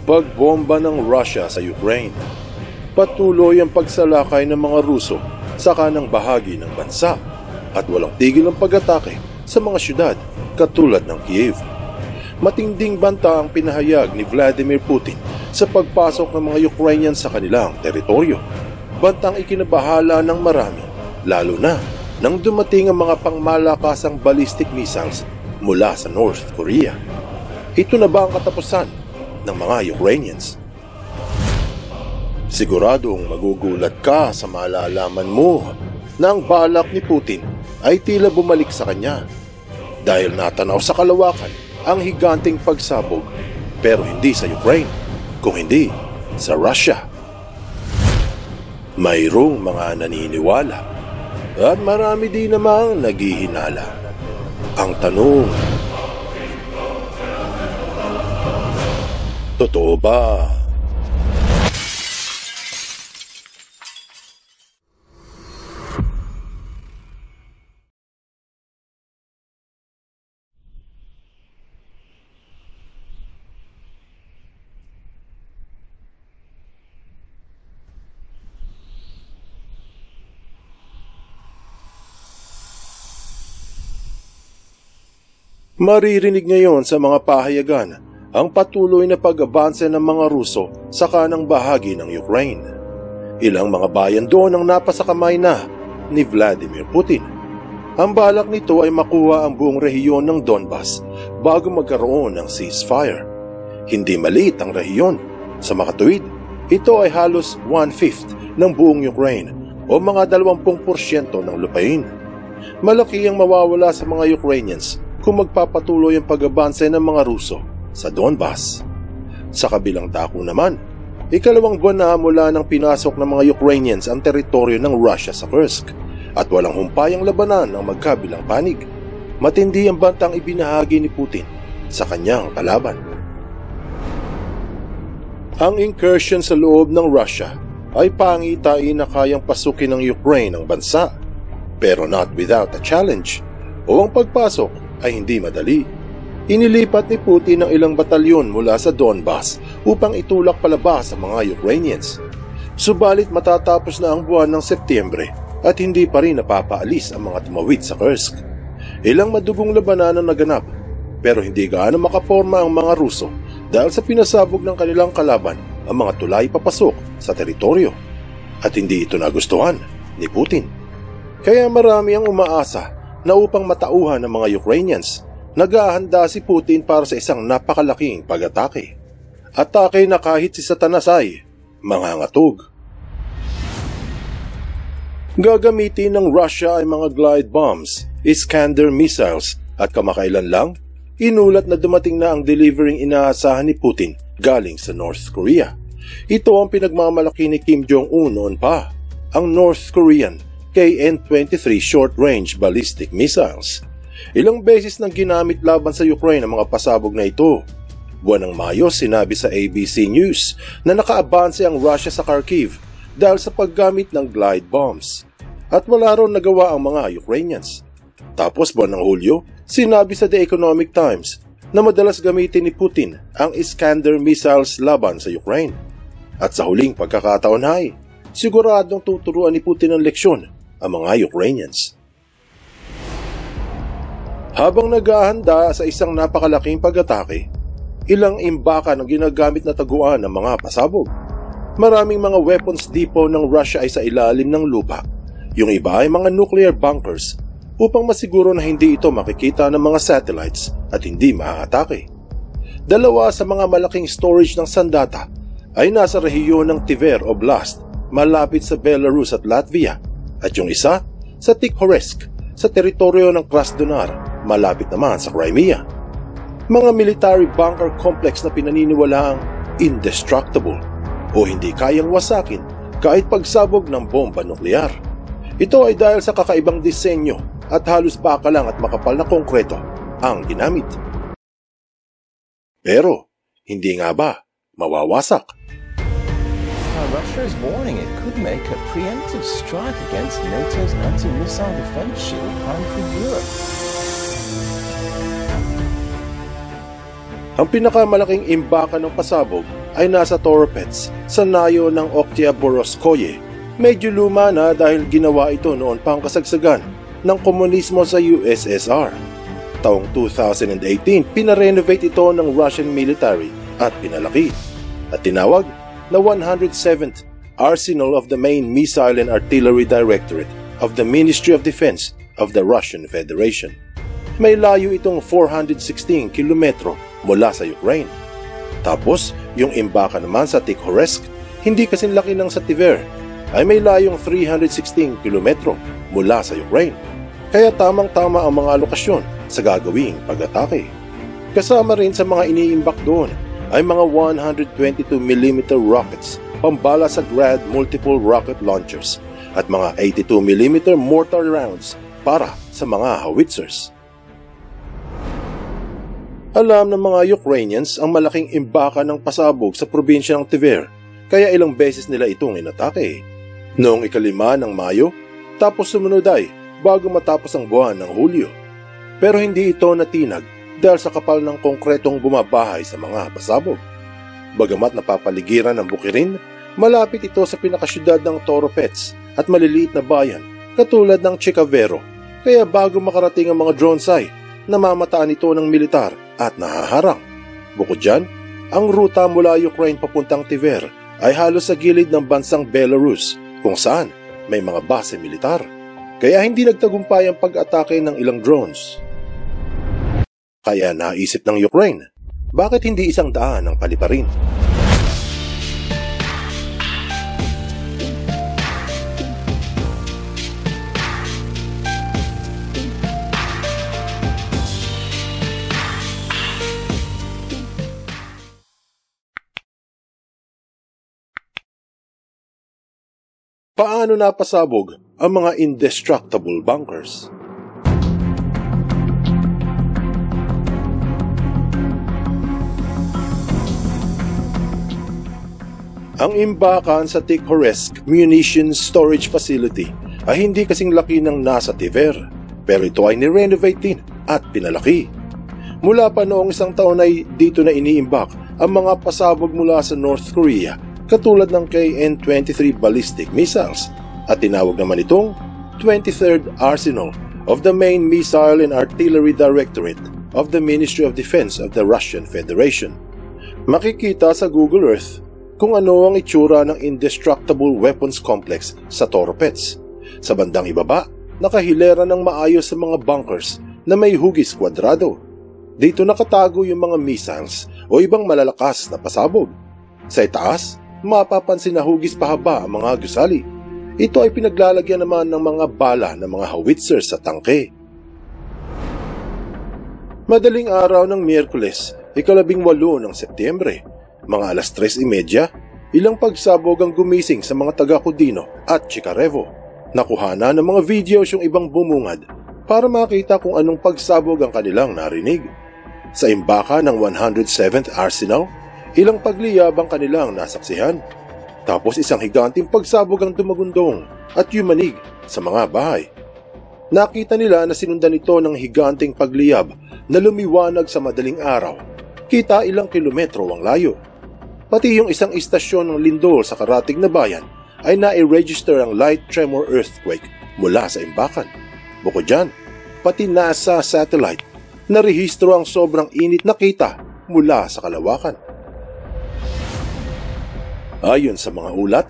Pagbomba ng Russia sa Ukraine. Patuloy ang pagsalakay ng mga Ruso sa kanang bahagi ng bansa at walang tigil ang pag-atake sa mga syudad katulad ng Kiev. Matinding banta ang pinahayag ni Vladimir Putin sa pagpasok ng mga Ukrainian sa kanilang teritoryo. Bantang ikinabahala ng marami, lalo na nang dumating ang mga pangmalakasang ballistic missiles mula sa North Korea. Ito na ba ang katapusan ng mga Ukrainians? Siguradong magugulat ka sa malalaman mo na ang balak ni Putin ay tila bumalik sa kanya dahil natanaw sa kalawakan ang higanting pagsabog, pero hindi sa Ukraine, kung hindi sa Russia. Mayroong mga naniniwala at marami din namang naghihinala. Ang tanong, totoo ba? Maririnig ngayon sa mga pahayagan ang patuloy na pag-abanse ng mga Ruso sa kanang bahagi ng Ukraine. Ilang mga bayan doon ang napasakamay na ni Vladimir Putin. Ang balak nito ay makuha ang buong rehiyon ng Donbas bago magkaroon ng ceasefire. Hindi maliit ang rehiyon. Sa makatuwid, ito ay halos 1/5 ng buong Ukraine o mga 20% ng lupain. Malaki ang mawawala sa mga Ukrainians kung magpapatuloy ang pag-abanse ng mga Ruso sa Donbas. Sa kabilang dako naman, ikalawang buwan na mula nang pinasok ng mga Ukrainians ang teritoryo ng Russia sa Kursk at walang humpayang labanan ang magkabilang panig. Matindi ang bantang ibinahagi ni Putin sa kanyang kalaban. Ang incursion sa loob ng Russia ay pangitain na kayang pasukin ng Ukraine ang bansa, pero not without a challenge, o ang pagpasok ay hindi madali. Inilipat ni Putin ang ilang batalyon mula sa Donbas upang itulak palabas ang mga Ukrainians. Subalit matatapos na ang buwan ng Setyembre at hindi pa rin napapaalis ang mga tumawid sa Kursk. Ilang madugong labanan ang naganap, pero hindi gaano makaporma ang mga Ruso dahil sa pinasabog ng kanilang kalaban ang mga tulay papasok sa teritoryo. At hindi ito nagustuhan ni Putin. Kaya marami ang umaasa na upang matauhan ng mga Ukrainians, naghahanda si Putin para sa isang napakalaking pag-atake. Atake na kahit si Satanas ay mangangatog. Gagamitin ng Russia ay mga glide bombs, Iskander missiles, at kamakailan lang, inulat na dumating na ang delivering inaasahan ni Putin galing sa North Korea. Ito ang pinagmamalaki ni Kim Jong-un noon pa, ang North Korean KN-23 short-range ballistic missiles. Ilang beses nang ginamit laban sa Ukraine ang mga pasabog na ito. Buwan ng Mayo, sinabi sa ABC News na nakaabanse ang Russia sa Kharkiv dahil sa paggamit ng glide bombs. At wala ron nagawa ang mga Ukrainians. Tapos buwan ng Hulyo, sinabi sa The Economic Times na madalas gamitin ni Putin ang Iskander missiles laban sa Ukraine. At sa huling pagkakataon ay, siguradong tuturuan ni Putin ang leksyon ang mga Ukrainians. Habang naghahanda sa isang napakalaking pag-atake, ilang imbakan ang ginagamit na taguan ng mga pasabog. Maraming mga weapons depot ng Russia ay sa ilalim ng lupa. Yung iba ay mga nuclear bunkers upang masiguro na hindi ito makikita ng mga satellites at hindi maaatake. Dalawa sa mga malaking storage ng sandata ay nasa rehiyon ng Tver Oblast, malapit sa Belarus at Latvia, at yung isa sa Tikhorsk, sa teritoryo ng Krasnodar, malapit naman sa Crimea. Mga military bunker complex na pinaniniwalaang indestructible o hindi kayang wasakin kahit pagsabog ng bomba nuklear. Ito ay dahil sa kakaibang disenyo at halos bakalang at makapal na konkreto ang ginamit. Pero, hindi nga ba mawawasak? Russia is warning it could make a preemptive strike against NATO's anti-missile defense shield planned for Europe. Ang pinakamalaking imbakan ng pasabog ay nasa Toropets sa nayo ng Oktyaborskoye. Medyo luma na dahil ginawa ito noon pang kasagsagan ng komunismo sa USSR. Taong 2018, pinarenovate ito ng Russian military at pinalaki at tinawag na 107th Arsenal of the Main Missile and Artillery Directorate of the Ministry of Defense of the Russian Federation. May layo itong 416 kilometro mula sa Ukraine. Tapos, yung imbaka naman sa Tikhoretsk, hindi kasing laki ng sa Tver, ay may layong 316 kilometro mula sa Ukraine. Kaya tamang-tama ang mga lokasyon sa gagawing pag-atake. Kasama rin sa mga iniimbak doon ay mga 122mm rockets pambala sa Grad multiple rocket launchers at mga 82mm mortar rounds para sa mga howitzers. Alam ng mga Ukrainians ang malaking imbaka ng pasabog sa probinsya ng Tver, kaya ilang beses nila itong inatake. Noong 5 ng Mayo, tapos sumunod ay bago matapos ang buwan ng Hulyo. Pero hindi ito natinag dahil sa kapal ng konkretong bumabahay sa mga pasabog. Bagamat napapaligiran ng bukirin, malapit ito sa pinakasyudad ng Toropets at maliliit na bayan katulad ng Chikavero, kaya bago makarating ang mga drones ay namamataan ito ng militar at nahaharang. Bukod dyan, ang ruta mula Ukraine papuntang Tver ay halos sa gilid ng bansang Belarus kung saan may mga base militar. Kaya hindi nagtagumpay ang pag-atake ng ilang drones. Kaya naisip ng Ukraine, bakit hindi 100 ang paliparin? Paano napasabog ang mga indestructible bunkers? Ang imbakan sa Tikhoretsk Munitions Storage Facility ay hindi kasing laki ng nasa Tver, pero ito ay ni-renovate din at pinalaki. Mula pa noong 1 taon ay dito na iniimbak ang mga pasabog mula sa North Korea katulad ng KN-23 ballistic missiles at tinawag naman itong 23rd Arsenal of the Main Missile and Artillery Directorate of the Ministry of Defense of the Russian Federation. Makikita sa Google Earth kung ano ang itsura ng Indestructible Weapons Complex sa Toropets. Sa bandang ibaba, nakahilera ng maayos sa mga bunkers na may hugis kwadrado. Dito nakatago yung mga missiles o ibang malalakas na pasabog. Sa itaas, mapapansin na hugis pahaba ang mga gusali. Ito ay pinaglalagyan naman ng mga bala ng mga howitzers sa tangke. Madaling araw ng Miyerkules, 18 ng Setyembre, mga 3:30, ilang pagsabog ang gumising sa mga taga-Kudino at Chikarevo. Nakuhana ng mga videos yung ibang bumungad para makita kung anong pagsabog ang kanilang narinig. Sa imbaka ng 107th Arsenal, ilang pagliyab ang kanilang nasaksihan. Tapos isang higanting pagsabog ang dumagundong at yumanig sa mga bahay. Nakita nila na sinundan ito ng higanting pagliyab na lumiwanag sa madaling araw. Kita ilang kilometro ang layo. Pati yung isang istasyon ng lindol sa karatig na bayan ay na-register ang light tremor earthquake mula sa imbakan. Bukod dyan, pati NASA satellite narehistro ang sobrang init na kita mula sa kalawakan. Ayon sa mga ulat,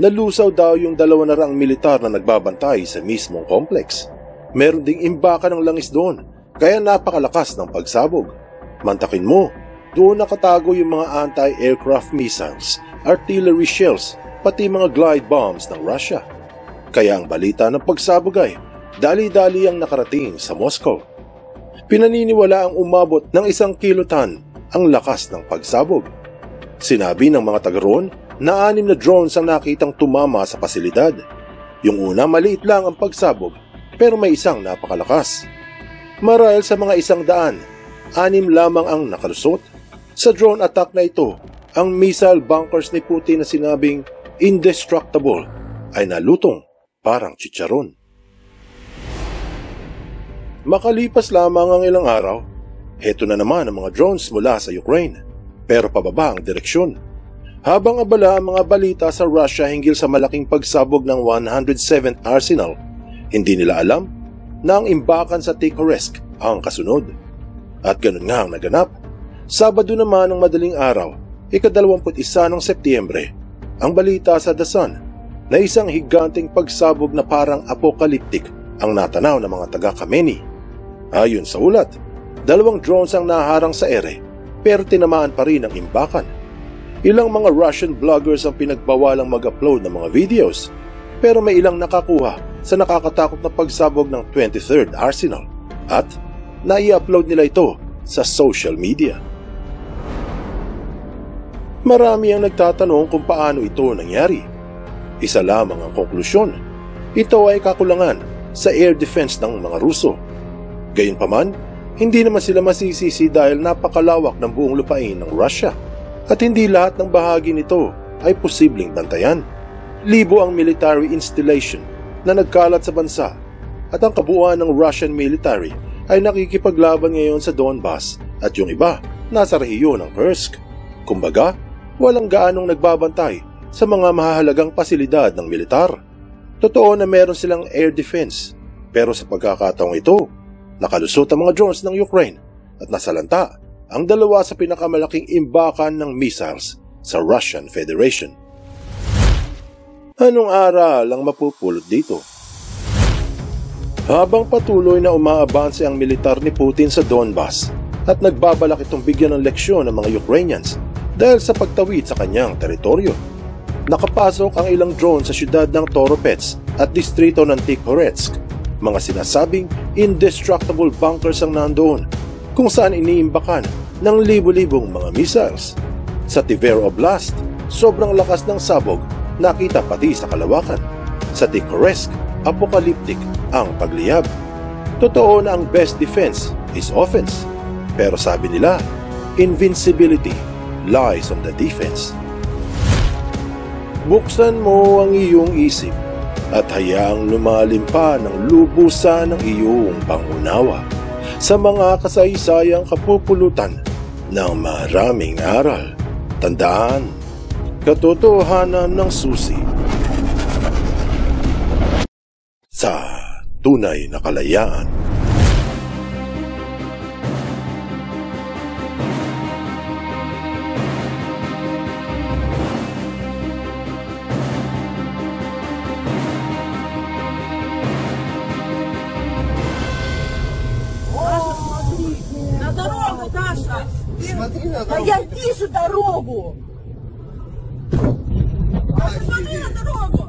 nalusaw daw yung 200 militar na nagbabantay sa mismong complex. Meron ding imbaka ng langis doon, kaya napakalakas ng pagsabog. Mantakin mo, doon nakatago yung mga anti-aircraft missiles, artillery shells, pati mga glide bombs ng Russia. Kaya ang balita ng pagsabog ay dali-dali ang nakarating sa Moscow. Pinaniniwala ang umabot ng 1 kiloton ang lakas ng pagsabog. Sinabi ng mga taga-roon na 6 na drones ang nakitang tumama sa pasilidad. Yung una maliit lang ang pagsabog pero may isang napakalakas. Marahil sa mga 100, 6 lamang ang nakalusot. Sa drone attack na ito, ang missile bunkers ni Putin na sinabing indestructible ay nalutong parang chicharon. Makalipas lamang ang ilang araw, heto na naman ang mga drones mula sa Ukraine. Pero pababa ang direksyon. Habang abala ang mga balita sa Russia hinggil sa malaking pagsabog ng 107th Arsenal, hindi nila alam na ang imbakan sa Tikhoretsk ang kasunod. At ganun nga ang naganap. Sabado naman ng madaling araw, ika-21 ng Setyembre, ang balita sa The Sun na isang higanting pagsabog na parang apokaliptik ang natanaw ng mga taga-Kameni. Ayon sa ulat, 2 drones ang naharang sa ere pero tinamaan pa rin ang imbakan. Ilang mga Russian vloggers ang pinagbawalang mag-upload ng mga videos pero may ilang nakakuha sa nakakatakot na pagsabog ng 23rd Arsenal at nai-upload nila ito sa social media. Marami ang nagtatanong kung paano ito nangyari. Isa lamang ang konklusyon. Ito ay kakulangan sa air defense ng mga Ruso. Gayunpaman, hindi naman sila masisisi dahil napakalawak ng buong lupain ng Russia at hindi lahat ng bahagi nito ay posibleng bantayan. Libo ang military installation na nagkalat sa bansa at ang kabuuan ng Russian military ay nakikipaglaban ngayon sa Donbas at yung iba nasa rehiyon ng Kursk. Kumbaga, walang gaanong nagbabantay sa mga mahahalagang pasilidad ng militar. Totoo na meron silang air defense pero sa pagkakataong ito, nakalusot ang mga drones ng Ukraine at nasalanta ang 2 sa pinakamalaking imbakan ng missiles sa Russian Federation. Anong aral ang mapupulot dito? Habang patuloy na umaabanse ang militar ni Putin sa Donbas at nagbabalak itong bigyan ng leksyon ng mga Ukrainians dahil sa pagtawid sa kanyang teritoryo, nakapasok ang ilang drone sa siyudad ng Toropets at distrito ng Tikhoretsk. Mga sinasabing indestructible bunkers ang nandoon kung saan iniimbakan ng libo-libong mga missiles. Sa Tver Oblast, sobrang lakas ng sabog nakita pati sa kalawakan. Sa Tikhoretsk, apokaliptik ang pagliyab. Totoo na ang best defense is offense. Pero sabi nila, invincibility lies on the defense. Buksan mo ang iyong isip at hayaang lumalim pa ng lubusan ng iyong pangunawa sa mga kasaysayang kapupulutan ng maraming aral. Tandaan, katotohanan ng susi sa tunay na kalayaan. Да я вижу дорогу! Посмотри на дорогу!